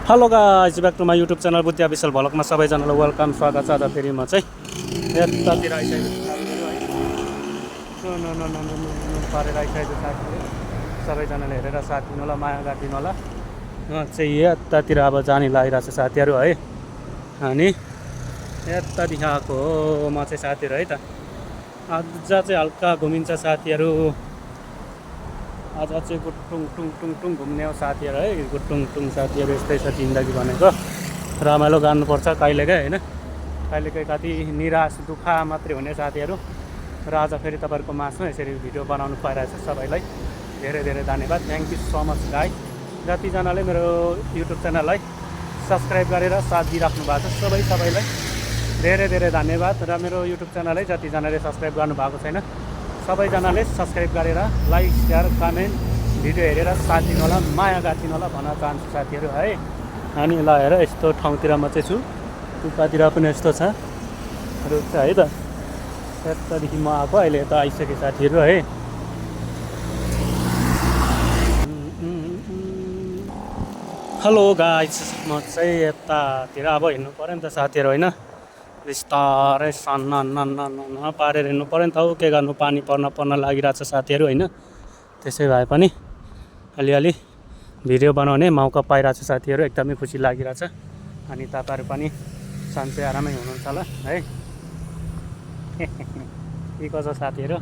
Hello guys, back to my YouTube channel Buddhi Vishal भ्लगमा सबैजनालाई welcome स्वागत छ। आज फेरि म चाहिँ यतातिर आइसकेको पारेर आइसकेको साथीहरू सबैजनाले हेरेर साथ दिनु होला, माया गरिदिनु होला। म चाहिँ यतातिर अब जाने लागिरहेको छ साथीहरू है। अनि यतादेखि आएको हो म चाहिँ साथीहरू है त। आज चाहिँ हल्का घुमिन्छ साथीहरू। आज चाहिँ गुटुङ टुङ टुङ टुङ घुम्ने हो साथीहरू है। गुटुङ टुङ साथीहरू यस्तै छ जिन्दगी भनेको। रमाइलो गर्नुपर्छ कहिलेकाहीँ होइन। कहिलेकाहीँ कति निराश दुःख मात्रै हुने साथीहरू। र आज फेरि तपाईँहरूको माझमा यसरी भिडियो बनाउनु पाइरहेछ सबैलाई धेरै धेरै धन्यवाद। Thank you so much guys. जतिजनाले मेरो युट्युब च्यानललाई सब्सक्राइब गरेर साथ दिइराख्नु भएको छ सबैलाई धेरै धेरै धन्यवाद। र मेरो युट्युब च्यानलै जतिजनाले सब्सक्राइब गर्नुभएको छैन सबैजनाले सब्सक्राइब गरेर लाइक सेयर कमेन्ट भिडियो हेरेर साथ दिनु होला, माया गरिदिनु होला भन्न चाहन्छु साथीहरू है। अनि ल हेर यस्तो ठाउँतिर म चाहिँ छु, उतातिर पनि यस्तो छ रुख छ है त। यतादेखि म आएको अहिले यता आइसकेँ साथीहरू है। हेलो गाइज, म चाहिँ यतातिर अब हिँड्नु पऱ्यो नि त साथीहरू होइन। बिस्तारै सन्न पारेर हिँड्नु पऱ्यो नि त हौ। के गर्नु, पानी पर्न लागिरहेको छ साथीहरू होइन। त्यसै भए पनि अलिअलि भिडियो बनाउने मौका पाइरहेको छ साथीहरू, एकदमै खुसी लागिरहेछ। अनि तपाईँहरू पनि सन्चै आरामै हुनुहुन्छ होला है। के कसो साथीहरू।